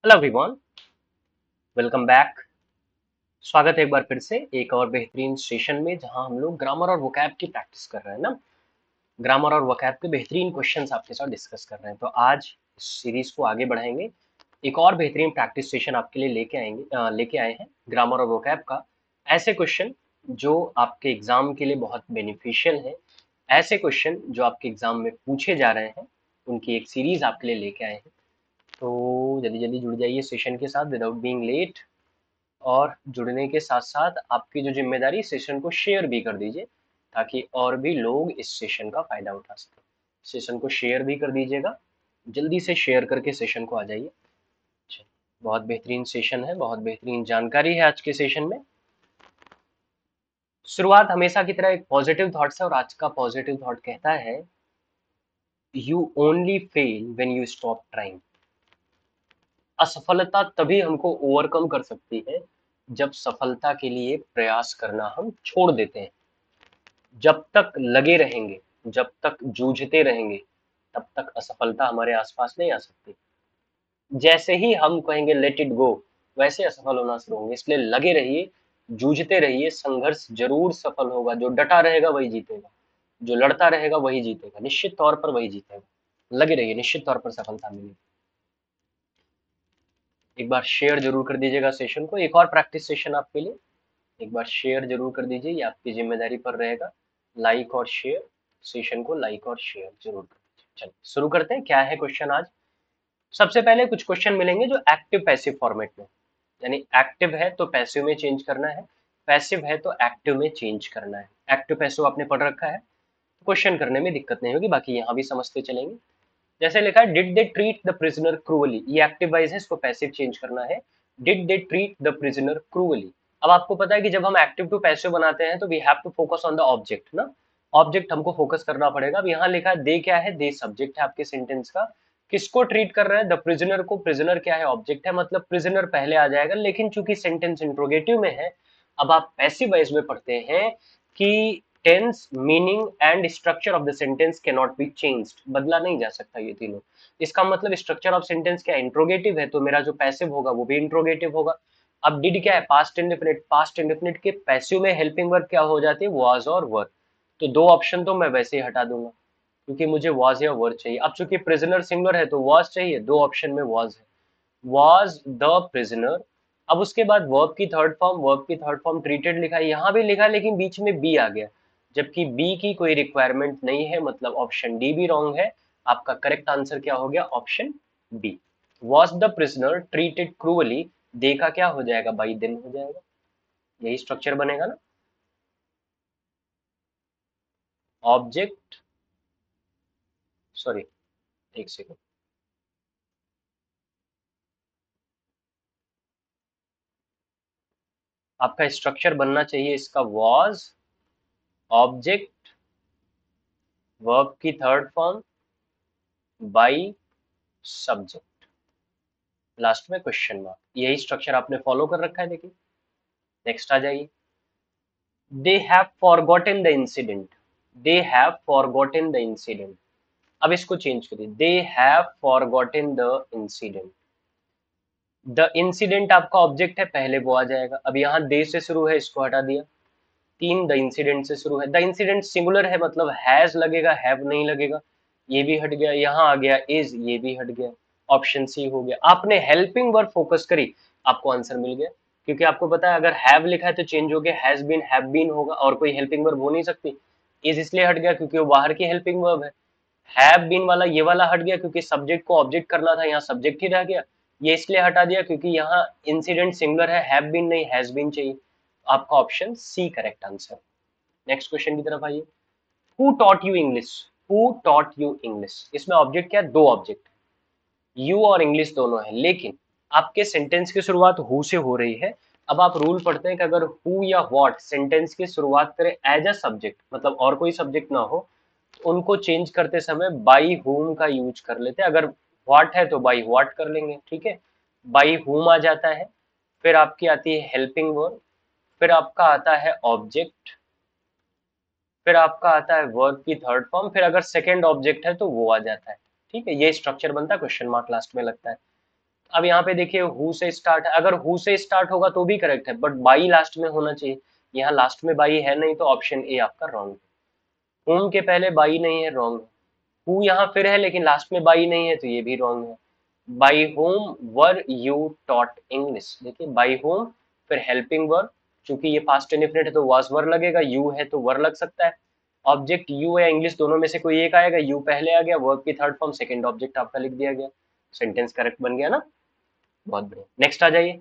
Hello everyone, welcome back. स्वागत है एक बार फिर से एक और बेहतरीन सेशन में जहां हम लोग ग्रामर और वोकैब की प्रैक्टिस कर रहे हैं ना। ग्रामर और वोकैब के बेहतरीन क्वेश्चंस आपके साथ डिस्कस कर रहे हैं। तो आज इस सीरीज को आगे बढ़ाएंगे। एक और बेहतरीन प्रैक्टिस सेशन आपके लिए लेके आए हैं ग्रामर और वोकैब का। ऐसे क्वेश्चन जो आपके एग्जाम के लिए बहुत बेनिफिशियल है, ऐसे क्वेश्चन जो आपके एग्जाम में पूछे जा रहे हैं, उनकी एक सीरीज आपके लिए लेके आए हैं। तो जल्दी जल्दी जुड़ जाइए सेशन के साथ विदाउट बीइंग लेट। और जुड़ने के साथ साथ आपकी जो जिम्मेदारी, सेशन को शेयर भी कर दीजिए ताकि और भी लोग इस सेशन का फायदा उठा सकें। सेशन को शेयर भी कर दीजिएगा, जल्दी से शेयर करके सेशन को आ जाइए। बहुत बेहतरीन सेशन है, बहुत बेहतरीन जानकारी है आज के सेशन में। शुरुआत हमेशा की तरह एक पॉजिटिव थॉट से, और आज का पॉजिटिव थॉट कहता है you only fail when you stop trying. असफलता तभी हमको ओवरकम कर सकती है जब सफलता के लिए प्रयास करना हम छोड़ देते हैं। जब तक लगे रहेंगे, जब तक जूझते रहेंगे, तब तक असफलता हमारे आसपास नहीं आ सकती। जैसे ही हम कहेंगे लेट इट गो, वैसे असफल होना शुरू होंगे। इसलिए लगे रहिए, जूझते रहिए, संघर्ष जरूर सफल होगा। जो डटा रहेगा वही जीतेगा, जो लड़ता रहेगा वही जीतेगा, निश्चित तौर पर वही जीतेगा। लगे रहिए, निश्चित तौर पर सफलता मिलेगी। एक बार शेयर जरूर कर दीजिएगा सेशन को, एक और प्रैक्टिस सेशन आपके लिए। एक बार शेयर जरूर कर दीजिए, ये आपकी जिम्मेदारी पर रहेगा। लाइक और शेयर, सेशन को लाइक और शेयर जरूर कर दीजिए। चलिए शुरू करते हैं। क्या है क्वेश्चन आज? सबसे पहले कुछ क्वेश्चन मिलेंगे जो एक्टिव पैसिव फॉर्मेट में, यानी एक्टिव है तो पैसिव में चेंज करना है, पैसिव है तो एक्टिव में चेंज करना है। एक्टिव पैसिव आपने पढ़ रखा है, क्वेश्चन करने में दिक्कत नहीं होगी, बाकी यहाँ भी समझते चलेंगे। जैसे लिखा है did they treat the prisoner cruelly, ये एक्टिव वाइज है, इसको पैसिव चेंज करना है। Did they treat the prisoner cruelly. अब आपको पता है कि जब हम एक्टिव टू पैसिव बनाते हैं तो we have to focus on the object ना। ऑब्जेक्ट हमको फोकस करना पड़ेगा। अब यहाँ लिखा है दे क्या है? दे सब्जेक्ट है आपके सेंटेंस का। किसको ट्रीट कर रहे हैं? द प्रिजनर को। प्रिजनर क्या है? ऑब्जेक्ट है, मतलब प्रिजनर पहले आ जाएगा। लेकिन चूंकि सेंटेंस इंट्रोगेटिव में है, अब आप पैसिव वाइज में पढ़ते हैं कि tense, meaning and structure of the sentence can not be changed, बदला नहीं जा सकता ये तीनों। इसका मतलब स्ट्रक्चर ऑफ सेंटेंस क्या? इंट्रोगेटिव है, तो मेरा जो पैसिव होगा वो भी इंट्रोगेटिव होगा। अब डिड क्या है? Past indefinite. पास्ट इंडेफिनिट के पैसिव में हेल्पिंग वर्ब क्या हो जाती है? वाज और वर। तो दो ऑप्शन तो मैं वैसे ही हटा दूंगा क्योंकि मुझे वाज या वर चाहिए। अब चूंकि प्रिजनर सिंगुलर है तो वाज चाहिए, दो ऑप्शन में वाज है। Was the prisoner. अब उसके बाद वर्ब की थर्ड फॉर्म, वर्ब की थर्ड फॉर्म ट्रीटेड लिखा है, यहाँ भी लिखा है, लेकिन बीच में बी आ गया, जबकि बी की कोई रिक्वायरमेंट नहीं है, मतलब ऑप्शन डी भी रॉन्ग है। आपका करेक्ट आंसर क्या हो गया? Option B. Was the prisoner treated cruelly, दे का क्या हो जाएगा? बाई दिन हो जाएगा। यही स्ट्रक्चर बनेगा ना। ऑब्जेक्ट, सॉरी, एक सेकंड। आपका स्ट्रक्चर बनना चाहिए इसका वॉज, ऑब्जेक्ट, वर्ब की third form, by, subject, last में क्वेश्चन मार्क। यही स्ट्रक्चर आपने फॉलो कर रखा है। देखिए नेक्स्ट आ जाइए। They have forgotten the incident. They have forgotten the incident. अब इसको चेंज करिए, they have forgotten the incident. The incident आपका ऑब्जेक्ट है, पहले वो आ जाएगा। अब यहाँ दे से शुरू है, इसको हटा दिया। तीन, द इंसिडेंट से शुरू है, द इंसिडेंट सिंगुलर है, मतलब हैज लगेगा, हैव नहीं लगेगा। ये भी हट गया। यहाँ आ गया इज, ये भी हट गया। ऑप्शन सी हो गया। आपने हेल्पिंग वर्ब फोकस करी, आपको आंसर मिल गया। क्योंकि आपको पता है अगर हैव लिखा है तो चेंज हो गया, हैज बीन, हैव बीन होगा, और कोई हेल्पिंग वर्ब हो नहीं सकती। इज इसलिए हट गया क्योंकि वो बाहर की हेल्पिंग वर्ब है। हैव बीन वाला ये वाला हट गया क्योंकि सब्जेक्ट को ऑब्जेक्ट करना था, यहाँ सब्जेक्ट ही रह गया। ये इसलिए हटा दिया क्योंकि यहाँ इंसिडेंट सिंगुलर है, हैव बीन नहीं, हैज बीन चाहिए। आपका option C correct answer. Next question की तरफ आइए। Who taught you English? Who taught you English? इसमें ऑब्जेक्ट क्या है? दो ऑब्जेक्ट, यू और इंग्लिश दोनों है, लेकिन आपके सेंटेंस की शुरुआत हु से हो रही है। अब आप रूल पढ़ते हैं कि अगर हु या व्हाट सेंटेंस की शुरुआत करे एज अ सब्जेक्ट, मतलब और कोई सब्जेक्ट ना हो, तो उनको चेंज करते समय बाई हुम का यूज कर लेते हैं। अगर व्हाट है तो बाई व्हाट कर लेंगे, ठीक है। बाई हुम आ जाता है, फिर आपकी आती है हेल्पिंग वर्ब, फिर आपका आता है ऑब्जेक्ट, फिर आपका आता है वर्ब की थर्ड फॉर्म, फिर अगर सेकंड ऑब्जेक्ट है तो वो आ जाता है। ठीक है, ये स्ट्रक्चर बनता है, क्वेश्चन मार्क लास्ट में लगता है। अब यहाँ पे देखिए हु से स्टार्ट है, अगर हु से स्टार्ट होगा तो भी करेक्ट है, बट बाई लास्ट में होना चाहिए। यहाँ लास्ट में बाई है नहीं, तो ऑप्शन ए आपका रॉन्ग है। हुम के पहले बाई नहीं है, रॉन्ग है। हु यहाँ फिर है लेकिन लास्ट में बाई नहीं है, तो ये भी रॉन्ग है। By home were you taught English, देखिए बाई होम फिर हेल्पिंग वर्ब, चूंकि ये पास्ट इंडेफिनिट है तो वाज वर लगेगा, यू है तो वर लग सकता है। ऑब्जेक्ट यू या इंग्लिश दोनों में से कोई एक आएगा, यू पहले आ गया, वर्ब की थर्ड फॉर्म सेकंड ऑब्जेक्ट आपका लिख दिया गया, सेंटेंस करेक्ट बन गया ना। बहुत बढ़िया, नेक्स्ट आ जाइए।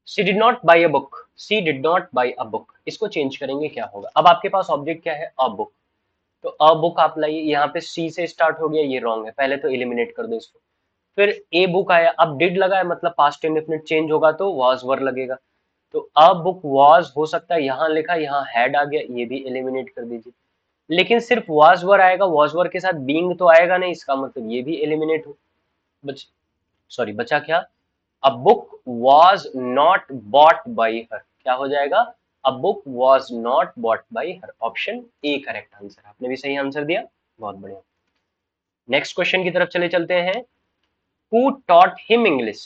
She did not by a book, she did not by a book, इसको चेंज करेंगे क्या होगा। अब आपके पास ऑब्जेक्ट क्या है, अ बुक, तो अ बुक आप लाइए, यहाँ पे सी से स्टार्ट हो गया, ये रॉन्ग है, पहले तो एलिमिनेट कर दो इसको। फिर ए बुक आया, अब डिड लगा है मतलब पास्ट इंडेफिनिट चेंज होगा तो वाज वर लगेगा, तो अ बुक वाज हो सकता है, यहाँ लिखा यहाँ हैड आ गया, ये भी एलिमिनेट कर दीजिए। लेकिन सिर्फ वाज वर आएगा, वाज वर के साथ बीइंग तो आएगा नहीं, इसका मतलब ये भी एलिमिनेट हो, बच सॉरी बचा क्या, a book was not bought by her, क्या हो जाएगा, a book was not bought by her, option A correct answer, आपने भी सही आंसर दिया, बहुत बढ़िया। नेक्स्ट क्वेश्चन की तरफ चले चलते हैं, हु टॉट हिम इंग्लिश।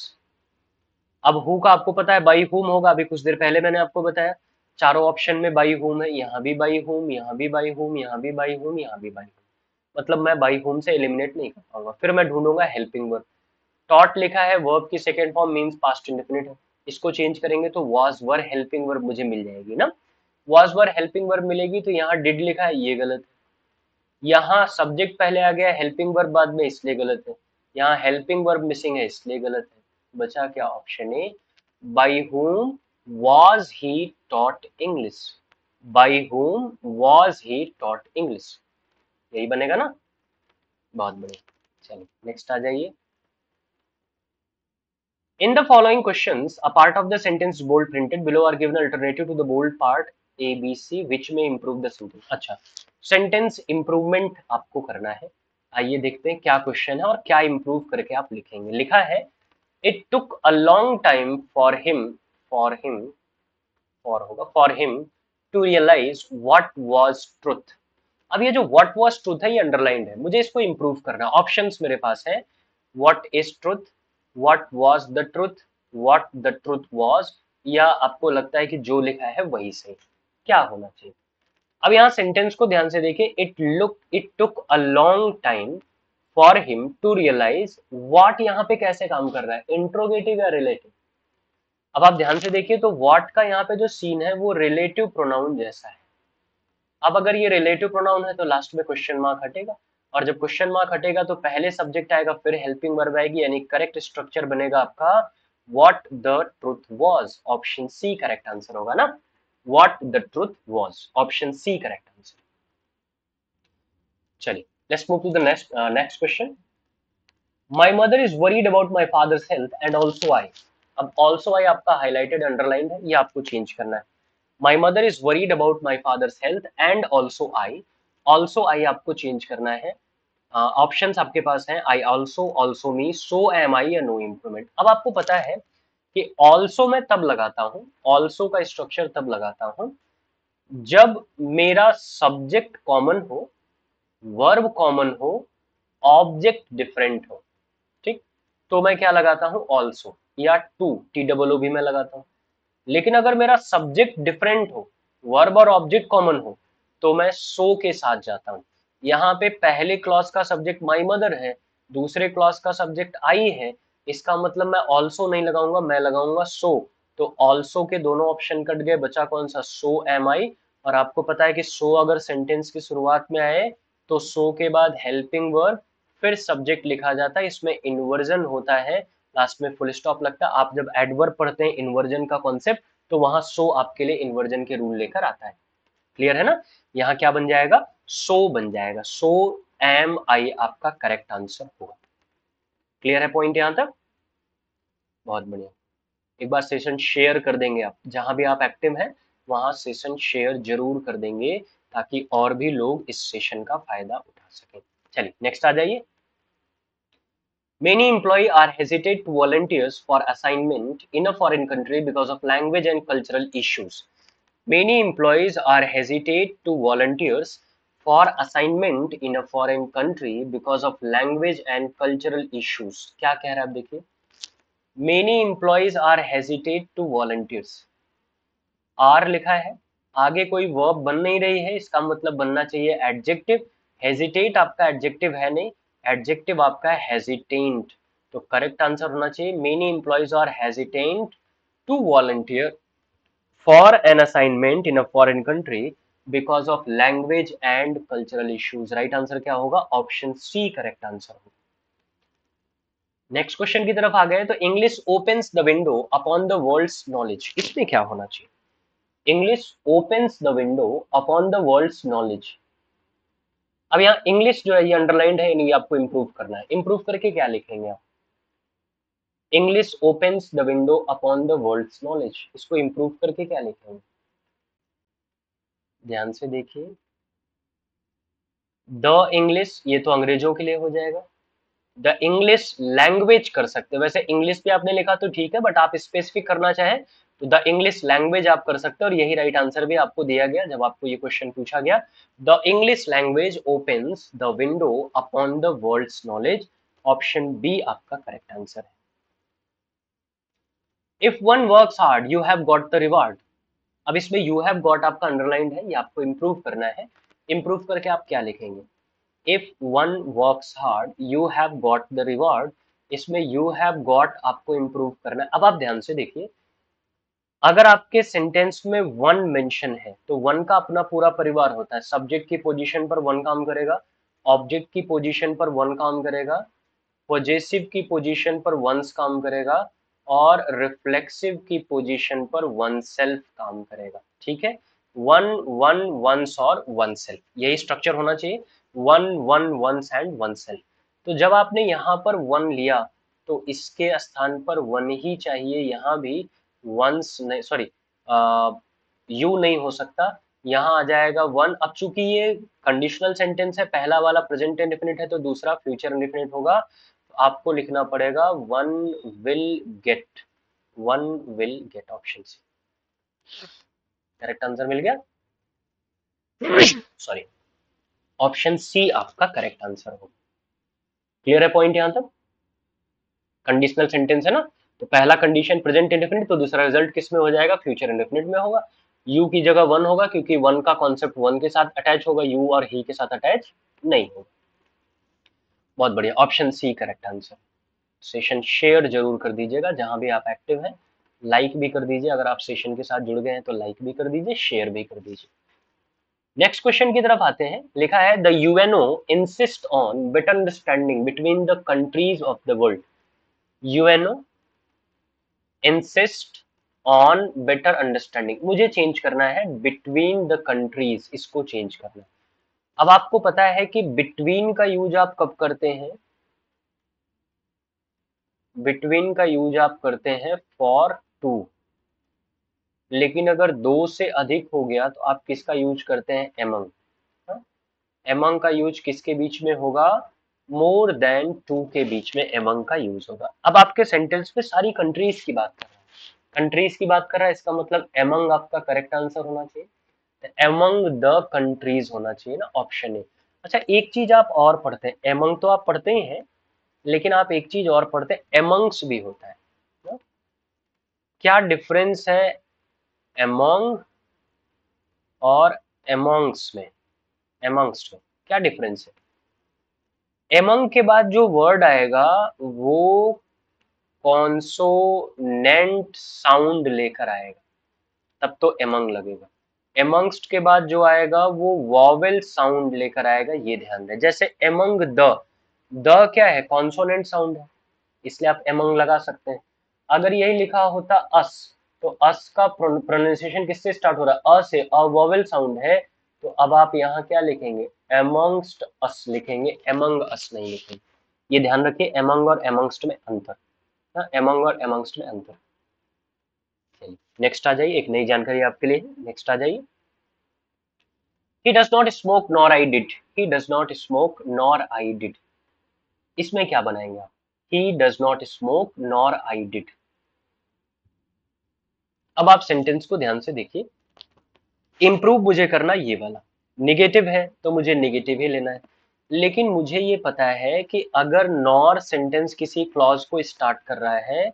अब हु का आपको पता है बाई हुम होगा, अभी कुछ देर पहले मैंने आपको बताया, चारों ऑप्शन में बाई हुम है, यहाँ भी बाई हुम, यहाँ भी बाई हुम, यहाँ भी बाई हुम, यहाँ भी बाई हुम, मतलब मैं बाई हुम से एलिमिनेट नहीं कर पाऊंगा, फिर मैं ढूंढूंगा हेल्पिंग वर्ब। टॉट लिखा है, वर्ब की second form means past indefinite है, इसको चेंज करेंगे तो वाज वर हेल्पिंग वर्ब मुझे मिल जाएगी ना, वाज वर हेल्पिंग वर्ब मिलेगी, तो यहाँ डिड लिखा है ये गलत है, यहाँ सब्जेक्ट पहले आ गया हेल्पिंग वर्ब बाद में इसलिए गलत है, यहाँ हेल्पिंग वर्ब मिसिंग है इसलिए गलत है, बचा क्या, option A, by whom was he taught English, by whom was he taught English, यही बनेगा ना, बहुत बढ़िया। चलिए नेक्स्ट आ जाइए, in the following questions a part of the sentence bold printed below are given alternative to the bold part a b c which may improve the sentence। अच्छा, sentence improvement आपको करना है, आइए देखते हैं क्या क्वेश्चन है और क्या इंप्रूव करके आप लिखेंगे। लिखा है, it took a long time for him होगा for him to realise what was truth. अब ये जो व्हाट वाज ट्रुथ है ये अंडरलाइंड है, मुझे इसको इंप्रूव करना है। ऑप्शंस मेरे पास है, what is truth, what was the truth, what the truth was, या आपको लगता है कि जो लिखा है वही सही, क्या होना चाहिए। अब यहाँ सेंटेंस को ध्यान से देखिए, it took a long time for him to realise, what यहाँ पे कैसे काम कर रहा है, इंट्रोगेटिव या रिलेटिव। अब आप ध्यान से देखिए तो व्हाट का यहाँ पे जो सीन है वो रिलेटिव प्रोनाउन जैसा है। अब अगर ये रिलेटिव प्रोनाउन है तो लास्ट में क्वेश्चन मार्क हटेगा, और जब क्वेश्चन मार्क हटेगा तो पहले सब्जेक्ट आएगा फिर हेल्पिंग वर्ब आएगी, यानी करेक्ट स्ट्रक्चर बनेगा आपका what the truth was, option C correct answer होगा ना, what the truth was, option C correct answer. चलिए let's move to the next question, my mother is worried about my father's health and also I. अब also आई आपका highlighted underlined है, ये आपको change करना है। My mother is worried about my father's health and also I आपको change करना है। ऑप्शंस आपके पास हैं, I also, also me, so am I या नो इम्प्रूवमेंट। अब आपको पता है कि ऑल्सो मैं तब लगाता हूं, ऑल्सो का स्ट्रक्चर तब लगाता हूं जब मेरा सब्जेक्ट कॉमन हो, वर्ब कॉमन हो, ऑब्जेक्ट डिफरेंट हो, ठीक, तो मैं क्या लगाता हूं, ऑल्सो, या टू, टी डबल ओ भी मैं लगाता हूं। लेकिन अगर मेरा सब्जेक्ट डिफरेंट हो, वर्ब और ऑब्जेक्ट कॉमन हो, तो मैं सो के साथ जाता हूं। यहाँ पे पहले क्लॉज का सब्जेक्ट माई मदर है, दूसरे क्लॉज का सब्जेक्ट आई है, इसका मतलब मैं ऑल्सो नहीं लगाऊंगा, मैं लगाऊंगा सो, तो ऑल्सो के दोनों ऑप्शन कट गए, बचा कौन सा, सो एम आई। और आपको पता है कि सो अगर सेंटेंस की शुरुआत में आए तो सो के बाद हेल्पिंग वर्ब फिर सब्जेक्ट लिखा जाता है, इसमें इन्वर्जन होता है, लास्ट में फुल स्टॉप लगता है। आप जब एडवर्ब पढ़ते हैं इन्वर्जन का कॉन्सेप्ट, तो वहां सो आपके लिए इन्वर्जन के रूल लेकर आता है, क्लियर है ना। यहाँ क्या बन जाएगा, सो बन जाएगा, सो एम आई आपका करेक्ट आंसर होगा। क्लियर है पॉइंट यहां तक, बहुत बढ़िया। एक बार सेशन शेयर कर देंगे आप, जहां भी आप एक्टिव हैं वहां सेशन शेयर जरूर कर देंगे, ताकि और भी लोग इस सेशन का फायदा उठा सकें। चलिए नेक्स्ट आ जाइए, many employees are hesitate to volunteers for assignment in a foreign country because of language and cultural issues. Many employees are hesitate to volunteers for assignment in a foreign country because of language and cultural issues. क्या कह रहा है आप देखिए, many employees are hesitate to volunteers, are लिखा है, आगे कोई वर्ब बन नहीं रही है, इसका मतलब बनना चाहिए एडजेक्टिव। हेजिटेट आपका एडजेक्टिव है नहीं, एडजेक्टिव आपका है हेजिटेंट, तो करेक्ट आंसर होना चाहिए many employees are hesitant to volunteer for an assignment in a foreign country because of language and cultural issues. Right answer क्या होगा? ऑप्शन सी करेक्ट आंसर होगा। नेक्स्ट क्वेश्चन की तरफ आ गए, तो English opens the window upon the world's knowledge, इसमें क्या होना चाहिए? English opens the window upon the world's knowledge. अब यहाँ इंग्लिश जो है ये अंडरलाइंड है, ये आपको इंप्रूव करना है। इंप्रूव करके क्या लिखेंगे आप? English opens the window upon the world's knowledge, इसको इंप्रूव करके क्या लिखेंगे? ध्यान से देखिए, द इंग्लिश ये तो अंग्रेजों के लिए हो जाएगा, द इंग्लिश लैंग्वेज कर सकते हैं, वैसे इंग्लिश भी आपने लिखा तो ठीक है, बट आप स्पेसिफिक करना चाहें तो द इंग्लिश लैंग्वेज आप कर सकते हैं, और यही राइट आंसर भी आपको दिया गया जब आपको ये क्वेश्चन पूछा गया। The English language opens the window upon the world's knowledge, option B आपका करेक्ट आंसर है। If one works hard you have got the reward, अब इसमें यू हैव गॉट आपका अंडरलाइंड है, ये आपको इंप्रूव करना है। इंप्रूव करके आप क्या लिखेंगे? If one works hard you have got the reward, इसमें यू हैव गॉट आपको इंप्रूव करना है। अब आप ध्यान से देखिए, अगर आपके सेंटेंस में वन मेंशन है तो वन का अपना पूरा परिवार होता है, सब्जेक्ट की पोजीशन पर वन काम करेगा, ऑब्जेक्ट की पोजीशन पर वन काम करेगा, पॉजेसिव की पोजीशन पर वंस काम करेगा, और रिफ्लेक्सिव की पोजीशन पर वन सेल्फ काम करेगा। ठीक है, वन वन वंस और वन सेल्फ, यही स्ट्रक्चर होना चाहिए, one one one's and one self. तो जब आपने यहाँ पर वन लिया तो इसके स्थान पर वन ही चाहिए, यहाँ भी वंस नहीं, सॉरी यू नहीं हो सकता, यहाँ आ जाएगा वन। अब चूंकि ये कंडीशनल सेंटेंस है, पहला वाला प्रेजेंट इंडेफिनिट है तो दूसरा फ्यूचर इंडेफिनिट होगा, तो आपको लिखना पड़ेगा one will get, one will get, option C correct answer मिल गया। सॉरी, ऑप्शन सी आपका करेक्ट आंसर होगा। क्लियर है पॉइंट यहां तक? कंडीशनल सेंटेंस है ना, तो पहला कंडीशन प्रेजेंट इंडेफिनिट, तो दूसरा रिजल्ट किस में हो जाएगा? फ्यूचर इंडेफिनिट में होगा। यू की जगह वन होगा क्योंकि वन का कॉन्सेप्ट वन के साथ अटैच होगा, यू और ही के साथ अटैच नहीं होगा। बहुत बढ़िया, option C correct answer. Session share जरूर कर दीजिएगा जहां भी आप एक्टिव हैं, लाइक भी कर दीजिए, अगर आप सेशन के साथ जुड़ गए हैं तो लाइक भी कर दीजिए, शेयर भी कर दीजिए। नेक्स्ट क्वेश्चन की तरफ आते हैं, लिखा है the UNO insist on better understanding between the countries of the world. UNO insist on better understanding, मुझे चेंज करना है बिटवीन द कंट्रीज, इसको चेंज करना है। अब आपको पता है कि बिटवीन का यूज आप कब करते हैं? बिटवीन का यूज आप करते हैं फॉर टू, लेकिन अगर दो से अधिक हो गया तो आप किसका यूज करते हैं? एमंग। एमंग का यूज किसके बीच में होगा? मोर देन टू के बीच में एमंग का यूज होगा। अब आपके सेंटेंस में सारी कंट्रीज की बात कर रहा है, कंट्रीज की बात कर रहा है, इसका मतलब एमंग आपका करेक्ट आंसर होना चाहिए, एमंग द कंट्रीज होना चाहिए ना, ऑप्शन ए। अच्छा, एक चीज आप और पढ़ते हैं, एमंग तो आप पढ़ते ही हैं, लेकिन आप एक चीज और पढ़ते हैं, एमंग्स भी होता है ना? क्या डिफरेंस है एमंग और एमंग्स में? एमंग्स में क्या डिफरेंस है? एमंग के बाद जो वर्ड आएगा वो कॉन्सोनेंट साउंड लेकर आएगा, तब तो एमंग लगेगा। एमंगस्ट के बाद जो आएगा वो वॉवेल साउंड लेकर आएगा, ये ध्यान दें। जैसे एमंग द क्या है? कॉन्सोनेंट साउंड है, इसलिए आप एमंग लगा सकते हैं। अगर यही लिखा होता अस, तो अस का प्रोनाउंसिएशन किससे स्टार्ट हो रहा है? अ से, अ वॉवेल साउंड है, तो अब आप यहाँ क्या लिखेंगे? एमंगस्ट अस लिखेंगे, एमंग अस नहीं लिखेंगे। ये ध्यान रखिए, एमंग और एमंगस्ट में अंतर, एमंग और एमंगस्ट में अंतर। चलिए नेक्स्ट आ जाइए, एक नई जानकारी आपके लिए, नेक्स्ट आ जाइए। He does not smoke nor I did, he does not smoke nor I did, इसमें क्या बनाएंगे आप? He does not smoke nor I did। अब आप सेंटेंस को ध्यान से देखिए, इंप्रूव मुझे करना ये वाला, निगेटिव है तो मुझे निगेटिव ही लेना है, लेकिन मुझे ये पता है कि अगर नॉर सेंटेंस किसी क्लॉज को स्टार्ट कर रहा है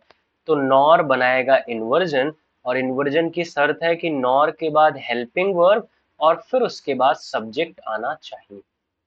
तो नॉर बनाएगा इन्वर्जन, और इन्वर्जन की शर्त है कि नॉर के बाद हेल्पिंग वर्ब और फिर उसके बाद सब्जेक्ट आना चाहिए।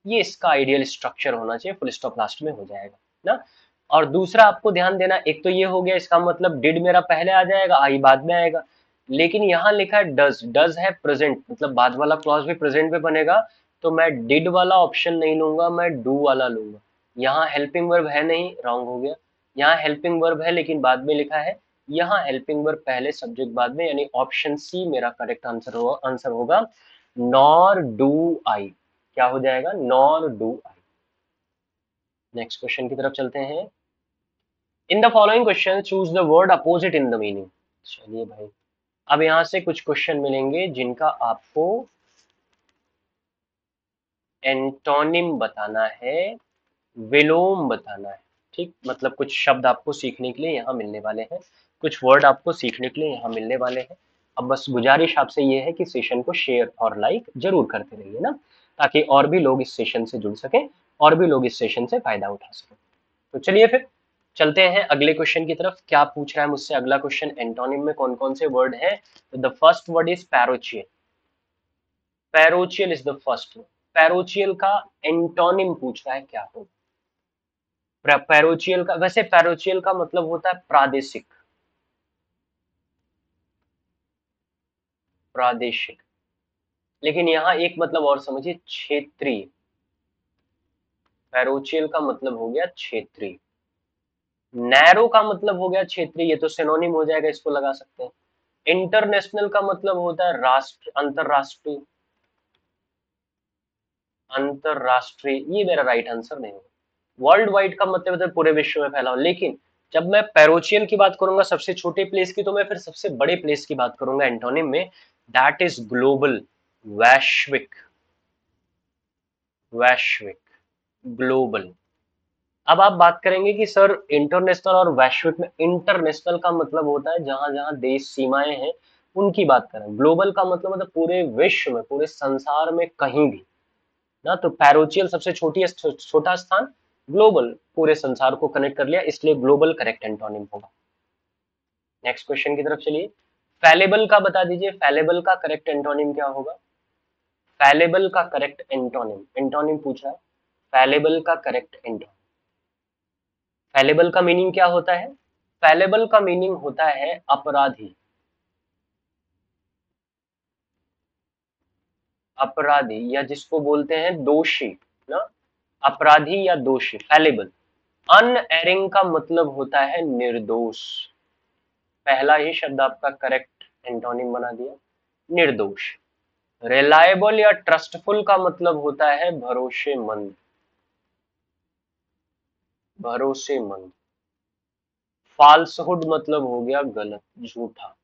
ये इसका आइडियल स्ट्रक्चर होना चाहिए, फुल स्टॉप लास्ट में हो जाएगा ना। और दूसरा आपको ध्यान देना, एक तो ये हो गया, इसका मतलब डिड मेरा पहले आ जाएगा, आई बाद में आएगा। लेकिन यहाँ लिखा है डज, डज है प्रेजेंट, मतलब बाद वाला क्लॉज भी प्रेजेंट में बनेगा, तो मैं डिड वाला ऑप्शन नहीं लूंगा, मैं डू वाला लूंगा। यहाँ हेल्पिंग वर्ब है नहीं, रॉन्ग हो गया। यहाँ हेल्पिंग वर्ब है लेकिन बाद में लिखा है, यहाँ हेल्पिंग वर्ब पहले सब्जेक्ट बाद में, यानी ऑप्शन सी मेरा करेक्ट आंसर होगा, नॉर डू आई। क्या हो जाएगा? Nor do I. Next question की तरफ चलते हैं। In the following question choose the word opposite in the meaning. चलिए भाई, अब यहां से कुछ क्वेश्चन मिलेंगे जिनका आपको एंटोनिम बताना है, विलोम बताना है। ठीक, मतलब कुछ शब्द आपको सीखने के लिए यहाँ मिलने वाले हैं, कुछ वर्ड आपको सीखने के लिए यहाँ मिलने वाले हैं। अब बस गुजारिश आपसे ये है कि सेशन को शेयर और लाइक जरूर करते रहिए ना, ताकि और भी लोग इस सेशन से जुड़ सकें, और भी लोग इस सेशन से फायदा उठा सकें। तो चलिए फिर चलते हैं अगले क्वेश्चन की तरफ। क्या पूछ रहा है मुझसे अगला क्वेश्चन? एंटोनिम में कौन कौन से वर्ड हैं? तो the first word is parochial. Parochial is the first word. Parochial का एंटोनिम पूछ रहा है क्या हो? पैरोचियल का, वैसे पैरोचियल का मतलब होता है प्रादेशिक, प्रादेशिक। लेकिन यहाँ एक मतलब और समझिए, क्षेत्रीय। पैरोचियल का मतलब हो गया क्षेत्रीय। नैरो का मतलब हो गया क्षेत्रीय, ये तो सिनोनिम हो जाएगा, इसको लगा सकते हैं। इंटरनेशनल का मतलब होता है राष्ट्र, अंतरराष्ट्रीय, अंतरराष्ट्रीय। ये मेरा राइट आंसर नहीं होगा। वर्ल्ड वाइड का मतलब होता है पूरे विश्व में फैला हो, लेकिन जब मैं पैरोचियल की बात करूंगा सबसे छोटे प्लेस की, तो मैं फिर सबसे बड़े प्लेस की बात करूंगा एंटोनिम में, दैट इज ग्लोबल, वैश्विक, वैश्विक, ग्लोबल। अब आप बात करेंगे कि सर इंटरनेशनल और वैश्विक में, इंटरनेशनल का मतलब होता है जहां जहां देश सीमाएं हैं उनकी बात करें, ग्लोबल का मतलब होता है पूरे विश्व में, पूरे संसार में कहीं भी ना। तो पैरोचियल सबसे छोटा स्थान, ग्लोबल पूरे संसार को कनेक्ट कर लिया, इसलिए ग्लोबल करेक्ट एंटोनिम होगा। नेक्स्ट क्वेश्चन की तरफ चलिए। फैलेबल का बता दीजिए, फैलेबल का करेक्ट एंटोनिम क्या होगा? फैलेबल का करेक्ट एंटोनिम, एंटोनिम पूछ रहा है, फैलेबल का करेक्ट एंटोनिम। फैलेबल का मीनिंग क्या होता है? फैलेबल का मीनिंग होता है अपराधी, अपराधी, या जिसको बोलते हैं दोषी ना, अपराधी या दोषी, फैलेबल। अनएरिंग का मतलब होता है निर्दोष। पहला ही शब्द आपका करेक्ट एंटोनिम बना दिया, निर्दोष। रिलायबल या ट्रस्टफुल का मतलब होता है भरोसेमंद, भरोसेमंद। फाल्सहुड मतलब हो गया गलत, झूठा।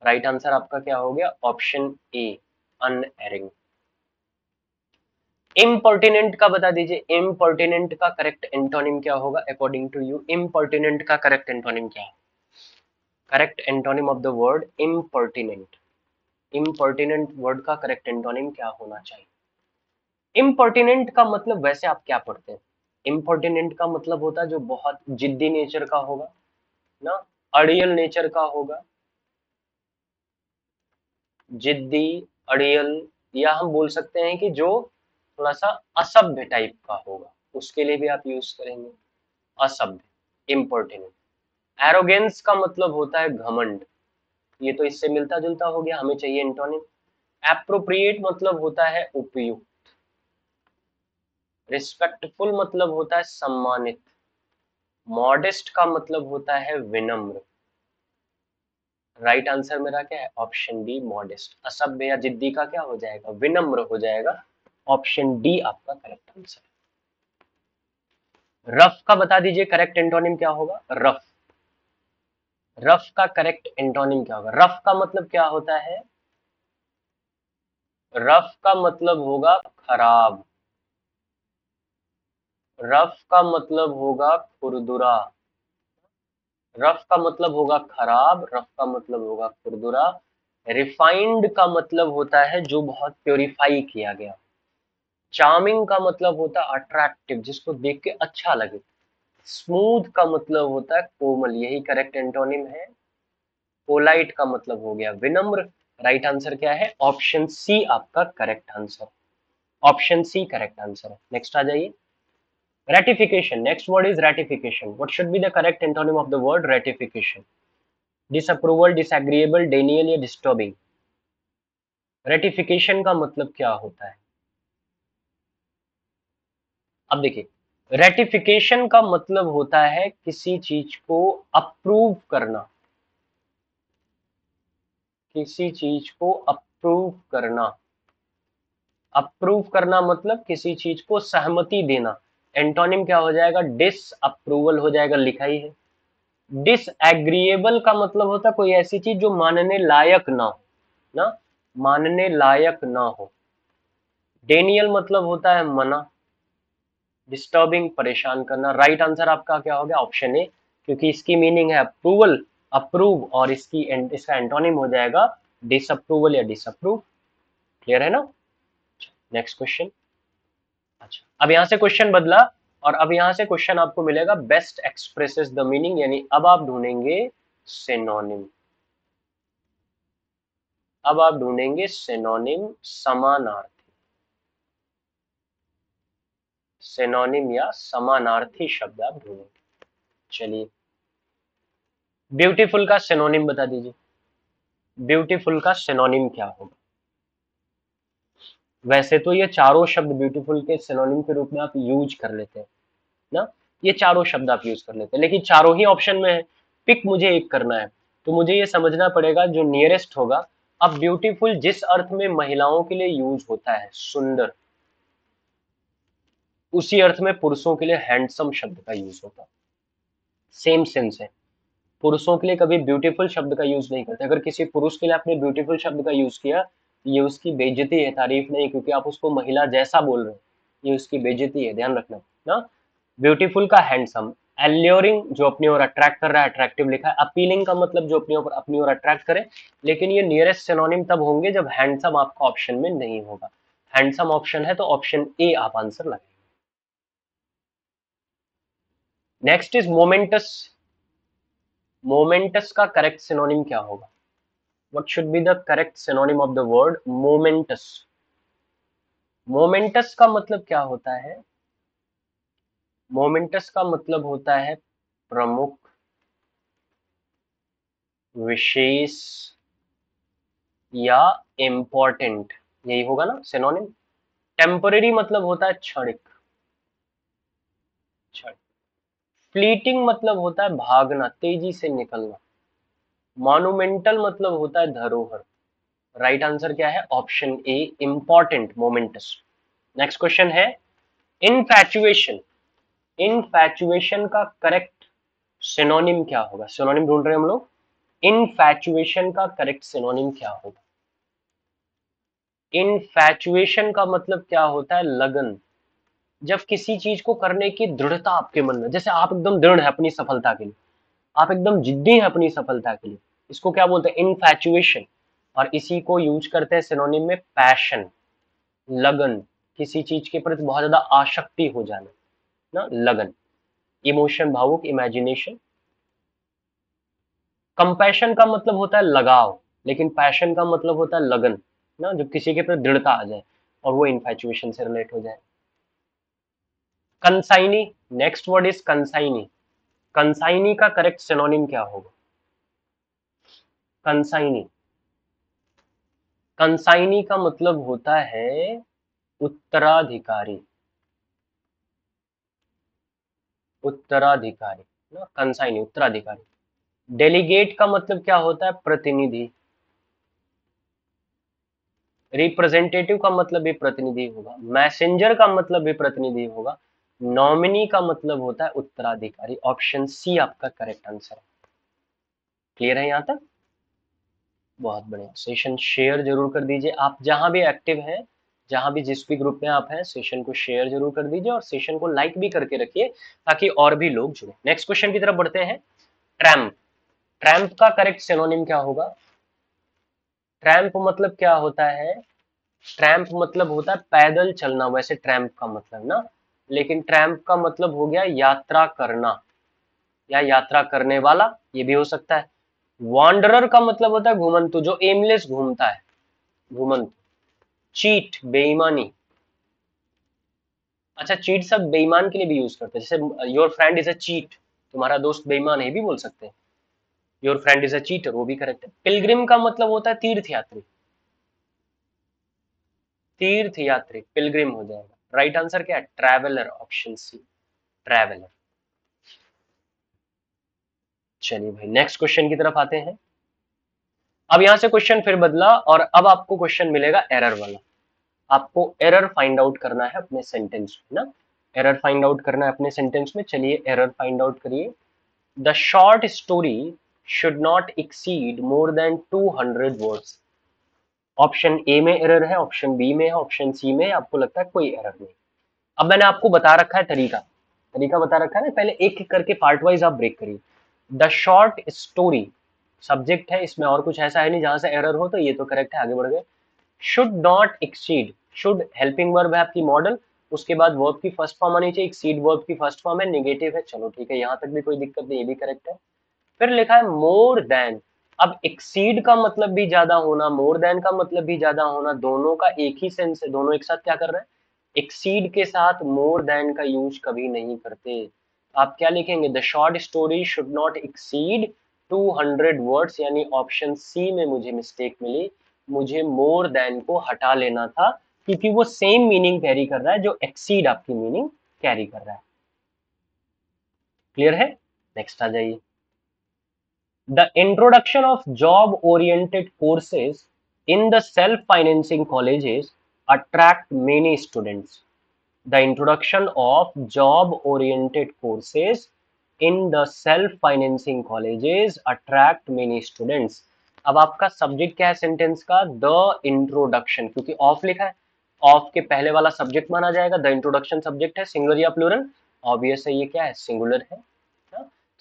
राइट आंसर आपका क्या हो गया? Option A, unerring. इम्पर्टिनेंट का बता दीजिए, इम्पर्टिनेंट का करेक्ट एंटोनिम क्या होगा अकॉर्डिंग टू यू? इम्पर्टिनेंट का करेक्ट एंटोनिम क्या है? Correct antonym of the word impertinent, impertinent word का करेक्ट एंटोनिम क्या होना चाहिए? इम्पर्टिनेंट का मतलब वैसे आप क्या पढ़ते हैं? इम्पर्टिनेंट का मतलब होता है जो बहुत जिद्दी नेचर का होगा ना, अड़ियल नेचर का होगा, जिद्दी, अड़ियल, या हम बोल सकते हैं कि जो थोड़ा सा असभ्य टाइप का होगा, उसके लिए भी आप यूज करेंगे असभ्य, इम्पर्टिनेंट। एरोगेंस का मतलब होता है घमंड, ये तो इससे मिलता जुलता हो गया, हमें चाहिए एंटोनिम। एप्रोप्रिएट मतलब होता है उपयुक्त। रिस्पेक्टफुल मतलब होता है सम्मानित। मॉडेस्ट का मतलब होता है विनम्र। राइट आंसर मेरा क्या है? Option D, modest. असभ्य या जिद्दी का क्या हो जाएगा? विनम्र हो जाएगा। ऑप्शन डी आपका करेक्ट आंसर है। रफ का बता दीजिए करेक्ट एंटोनिम क्या होगा? रफ, रफ का करेक्ट एंटोनिम क्या होगा? रफ का मतलब क्या होता है? रफ का मतलब होगा खराब, रफ का मतलब होगा खुरदुरा, रफ का मतलब होगा खराब, रफ का मतलब होगा खुरदुरा। रिफाइंड का मतलब होता है जो बहुत प्योरीफाई किया गया। चार्मिंग का मतलब होता है अट्रैक्टिव, जिसको देख के अच्छा लगे। स्मूथ का मतलब होता है कोमल, यही करेक्ट एंटोनिम है। पोलाइट का मतलब हो गया विनम्र। राइट आंसर क्या है? ऑप्शन सी आपका correct answer. Option C correct answer है। नेक्स्ट आ जाइए। ratification, next word is ratification. What should be the correct antonym of the word ratification? Disapproval, disagreeable, denial या disturbing? ratification का मतलब क्या होता है? अब देखिए, ratification का मतलब होता है किसी चीज को अप्रूव करना, किसी चीज को अप्रूव करना। अप्रूव करना मतलब किसी चीज को सहमति देना। एंटोनिम क्या हो जाएगा? डिस अप्रूवल हो जाएगा, लिखा ही है। डिसएग्रीएबल का मतलब होता है कोई ऐसी चीज जो मानने लायक ना हो, ना, मानने लायक ना हो। डेनियल मतलब होता है मना। डिस्टर्बिंग, परेशान करना। राइट आंसर आपका क्या हो गया? ऑप्शन ए, क्योंकि इसकी मीनिंग है अप्रूवल, अप्रूव, और इसका एंटोनिम हो जाएगा डिसअप्रूवल या डिसअप्रूव। क्लियर है ना? Next question. अच्छा, अब यहां से क्वेश्चन बदला, और अब यहां से क्वेश्चन आपको मिलेगा बेस्ट एक्सप्रेसेस द मीनिंग, यानी अब आप ढूंढेंगे सिनोनिम। अब आप ढूंढेंगे सिनोनिम, समानार्थी। सिनोनिम या समानार्थी शब्द आप ढूंढेंगे। चलिए, ब्यूटीफुल का सिनोनिम बता दीजिए। ब्यूटीफुल का सिनोनिम क्या होगा? वैसे तो ये चारों शब्द ब्यूटीफुल के सिनोनिम के रूप में आप यूज कर लेते हैं ना, ये चारों शब्द आप यूज कर लेते हैं, लेकिन चारों ही ऑप्शन में है, पिक मुझे एक करना है, तो मुझे ये समझना पड़ेगा जो नियरेस्ट होगा। अब ब्यूटीफुल जिस अर्थ में महिलाओं के लिए यूज होता है, सुंदर, उसी अर्थ में पुरुषों के लिए हैंडसम शब्द का यूज होता है। सेम सेंस है। पुरुषों के लिए कभी ब्यूटीफुल शब्द का यूज नहीं करते। अगर किसी पुरुष के लिए आपने ब्यूटीफुल शब्द का यूज किया, ये उसकी बेइज्जती है, तारीफ नहीं, क्योंकि आप उसको महिला जैसा बोल रहे हैं, ये उसकी बेइज्जती है, ध्यान रखना ना। ब्यूटीफुल का हैंडसम। एल्योरिंग जो अपनी ओर अट्रैक्ट कर रहा है, अट्रैक्टिव लिखा है। अपीलिंग का मतलब जो अपनी ओर अट्रैक्ट करे। लेकिन ये नियरेस्ट सिनोनिम तब होंगे जब हैंडसम आपका ऑप्शन में नहीं होगा। हैंडसम ऑप्शन है तो ऑप्शन ए आप आंसर लगाएंगे। Next is moments. मोमेंटस का करेक्ट सिनोनिम क्या होगा? What should be the correct synonym of the word momentous? Moments का मतलब क्या होता है? मोमेंटस का मतलब होता है प्रमुख, विशेष या इम्पोर्टेंट, यही होगा ना सिनोनिम। टेम्पररी मतलब होता है क्षणिक, क्षण। फ्लीटिंग मतलब होता है भागना, तेजी से निकलना। मॉन्यूमेंटल मतलब होता है धरोहर। राइट आंसर क्या है? Option A, important, moments. Next question है इनफैचुएशन। इनफैचुएशन का करेक्ट सिनोनिम क्या होगा? सिनोनिम ढूंढ रहे हैं हम लोग। इनफैचुएशन का करेक्ट सिनोनिम क्या होगा? इनफैचुएशन का मतलब क्या होता है? लगन। जब किसी चीज को करने की दृढ़ता आपके मन में, जैसे आप एकदम दृढ़ है अपनी सफलता के लिए, आप एकदम जिद्दी हैं अपनी सफलता के लिए, इसको क्या बोलते हैं? इनफैचुएशन। और इसी को यूज करते हैं सिनोनिम में पैशन, लगन, किसी चीज के प्रति बहुत ज्यादा आसक्ति हो जाना ना, लगन। इमोशन, भावुक, इमेजिनेशन। कंपैशन का मतलब होता है लगाव, लेकिन पैशन का मतलब होता है लगन ना, जब किसी के प्रति दृढ़ता आ जाए और वो इन्फैचुएशन से रिलेट हो जाए। Consignee. Next word is consignee. Consignee का करेक्ट सिनोनिम क्या होगा? कंसाइनी। कंसाइनी का मतलब होता है उत्तराधिकारी, उत्तराधिकारी ना, कंसाइनी, उत्तराधिकारी। डेलीगेट का मतलब क्या होता है? प्रतिनिधि। रिप्रेजेंटेटिव का मतलब भी प्रतिनिधि होगा। मैसेंजर का मतलब भी प्रतिनिधि होगा। नॉमिनी का मतलब होता है उत्तराधिकारी। ऑप्शन सी आपका करेक्ट आंसर है। क्लियर है यहां तक? बहुत बढ़िया। सेशन शेयर जरूर कर दीजिए, आप जहां भी एक्टिव हैं, जहां भी जिस भी ग्रुप में आप हैं, सेशन को शेयर जरूर कर दीजिए, और सेशन को लाइक भी करके रखिए ताकि और भी लोग जुड़े। नेक्स्ट क्वेश्चन की तरफ बढ़ते हैं। ट्रैम्प। ट्रैम्प का करेक्ट सिनोनिम क्या होगा? ट्रैम्प मतलब क्या होता है? ट्रैम्प मतलब होता है पैदल चलना, वैसे ट्रैम्प का मतलब ना, लेकिन ट्रैम्प का मतलब हो गया यात्रा करना या यात्रा करने वाला, ये भी हो सकता है। वॉन्डरर का मतलब होता है घुमंतु, जो एमलेस घूमता है, घुमंतु। चीट, बेईमानी। अच्छा, चीट शब्द बेईमान के लिए भी यूज करते हैं, जैसे your friend is a cheat, तुम्हारा दोस्त बेईमान है, भी बोल सकते हैं। Your friend is a cheater, वो भी करेक्ट है। पिलग्रिम का मतलब होता है तीर्थ यात्री, तीर्थ यात्री पिलग्रिम हो जाएगा। राइट आंसर क्या है? Traveller, option C, traveller. चलिए भाई, नेक्स्ट क्वेश्चन की तरफ आते हैं। अब यहां से क्वेश्चन फिर बदला और अब आपको क्वेश्चन मिलेगा एरर वाला। आपको एरर फाइंड आउट करना है अपने सेंटेंस में ना, एरर फाइंड आउट करना है अपने सेंटेंस में। चलिए एरर फाइंड आउट करिए। The short story should not exceed more than 200 words. Option A में एरर है, ऑप्शन बी में है, ऑप्शन सी में, आपको लगता है कोई एरर नहीं। अब मैंने आपको बता रखा है तरीका, तरीका बता रखा है ना, पहले एक एक करके पार्ट वाइज आप ब्रेक करिए। द शॉर्ट स्टोरी सब्जेक्ट है, इसमें और कुछ ऐसा है नहीं जहां से एरर हो, तो ये तो करेक्ट है, आगे बढ़ गए। Should not exceed, should helping verb है आपकी मॉडल, उसके बाद वर्ब की फर्स्ट फॉर्म आनी चाहिए, एक्सीड वर्ब की फर्स्ट फॉर्म है, नेगेटिव है, चलो ठीक है, यहां तक भी कोई दिक्कत नहीं, ये भी करेक्ट है। फिर लिखा है मोर देन। अब एक्सीड का मतलब भी ज्यादा होना, मोर देन का मतलब भी ज्यादा होना, दोनों का एक ही सेंस है, दोनों एक साथ क्या कर रहे हैं, एक्सीड के साथ मोर देन का यूज कभी नहीं करते। आप क्या लिखेंगे? The short story should not exceed 200 words, यानी ऑप्शन सी में मुझे मिस्टेक मिली, मुझे मोर देन को हटा लेना था, क्योंकि वो सेम मीनिंग कैरी कर रहा है जो एक्सीड आपकी मीनिंग कैरी कर रहा है। क्लियर है? नेक्स्ट आ जाइए। The introduction of job-oriented courses in the self-financing colleges attract many students. The introduction of job-oriented courses in the self-financing colleges attract many students. अब आपका सब्जेक्ट क्या है सेंटेंस का? द इंट्रोडक्शन, क्योंकि ऑफ लिखा है, ऑफ के पहले वाला सब्जेक्ट माना जाएगा। द इंट्रोडक्शन सब्जेक्ट है, सिंगुलर या प्लूरल? ऑब्वियस है, ये क्या है? सिंगुलर है।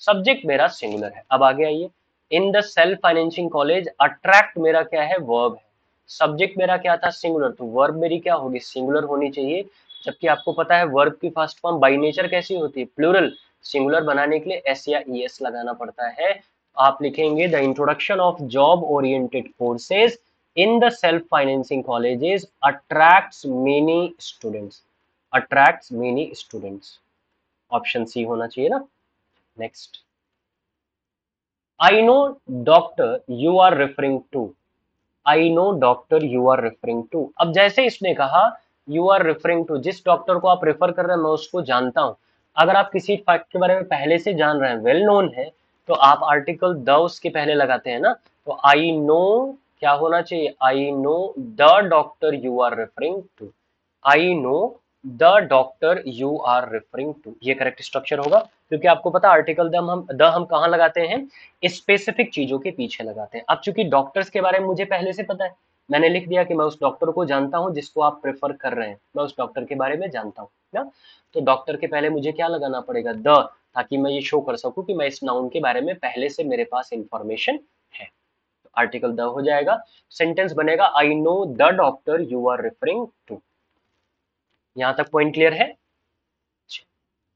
सब्जेक्ट मेरा सिंगुलर है। अब आगे आइए। इन the self financing college, attract मेरा क्या है? वर्ब है। सब्जेक्ट मेरा क्या था? सिंगुलर, तो वर्ब मेरी क्या होगी? सिंगुलर होनी चाहिए। जबकि आपको पता है वर्ब की फर्स्ट फॉर्म बाई नेचर कैसी होती है? प्लूरल। सिंगुलर बनाने के लिए एस या ई एस लगाना पड़ता है। आप लिखेंगे the introduction of job oriented courses in the self financing colleges attracts many students, attracts many students, option C होना चाहिए ना। Next, I know doctor you are referring to. I know doctor you are referring to. अब जैसे इसने कहा you are referring to, जिस doctor को आप रेफर कर रहे हैं मैं उसको जानता हूं। अगर आप किसी फैक्ट के बारे में पहले से जान रहे हैं, वेल नोन है, तो आप आर्टिकल द उसके पहले लगाते हैं ना। तो आई नो क्या होना चाहिए? I know the doctor you are referring to. I know the doctor you are referring to, ये करेक्ट स्ट्रक्चर होगा। क्योंकि आपको पता आर्टिकल द हम कहाँ लगाते हैं? स्पेसिफिक चीजों के पीछे लगाते हैं। अब चूंकि डॉक्टर्स के बारे में मुझे पहले से पता है, मैंने लिख दिया कि मैं उस डॉक्टर को जानता हूं जिसको आप प्रेफर कर रहे हैं, मैं उस डॉक्टर के बारे में जानता हूं ना। तो डॉक्टर के पहले मुझे क्या लगाना पड़ेगा? द, ताकि मैं ये शो कर सकूं कि मैं इस नाउन के बारे में पहले से मेरे पास इंफॉर्मेशन है। तो आर्टिकल द हो जाएगा, सेंटेंस बनेगा I know the doctor you are referring to. यहां तक पॉइंट क्लियर है?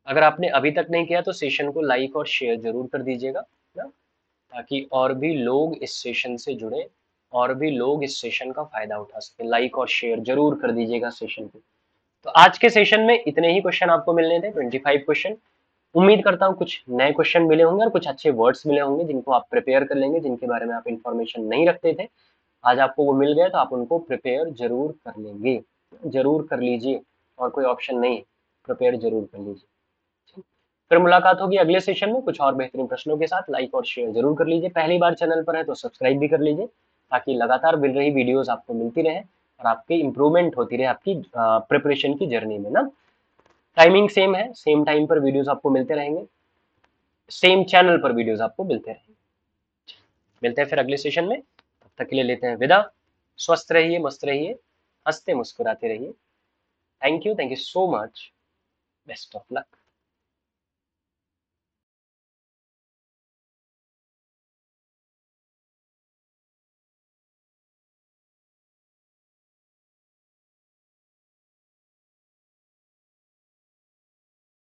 अगर आपने अभी तक नहीं किया तो सेशन को लाइक और शेयर जरूर कर दीजिएगा ना, ताकि और भी लोग इस सेशन से जुड़े, और भी लोग इस सेशन का फायदा उठा सके। लाइक और शेयर जरूर कर दीजिएगा सेशन को। तो आज के सेशन में इतने ही क्वेश्चन आपको मिलने थे, 25 क्वेश्चन। उम्मीद करता हूँ कुछ नए क्वेश्चन मिले होंगे और कुछ अच्छे वर्ड्स मिले होंगे जिनको आप प्रिपेयर कर लेंगे, जिनके बारे में आप इंफॉर्मेशन नहीं रखते थे, आज आपको वो मिल गए, तो आप उनको प्रिपेयर जरूर कर लेंगे, जरूर कर लीजिए, और कोई ऑप्शन नहीं है, प्रिपेयर जरूर कर लीजिए। फिर मुलाकात होगी अगले सेशन में कुछ और बेहतरीन प्रश्नों के साथ। लाइक और शेयर जरूर कर लीजिए, पहली बार चैनल पर है तो सब्सक्राइब भी कर लीजिए, ताकि लगातार मिल रही वीडियोस आपको मिलती रहे और आपकी इंप्रूवमेंट होती रहे आपकी प्रिपरेशन की जर्नी में ना। टाइमिंग सेम है, सेम टाइम पर वीडियोस आपको मिलते रहेंगे, सेम चैनल पर वीडियोस आपको मिलते रहेंगे। मिलते हैं फिर अगले सेशन में, तब तक के लिए लेते हैं विदा। स्वस्थ रहिए, मस्त रहिए, हंसते मुस्कुराते रहिए। Thank you so much, best of luck.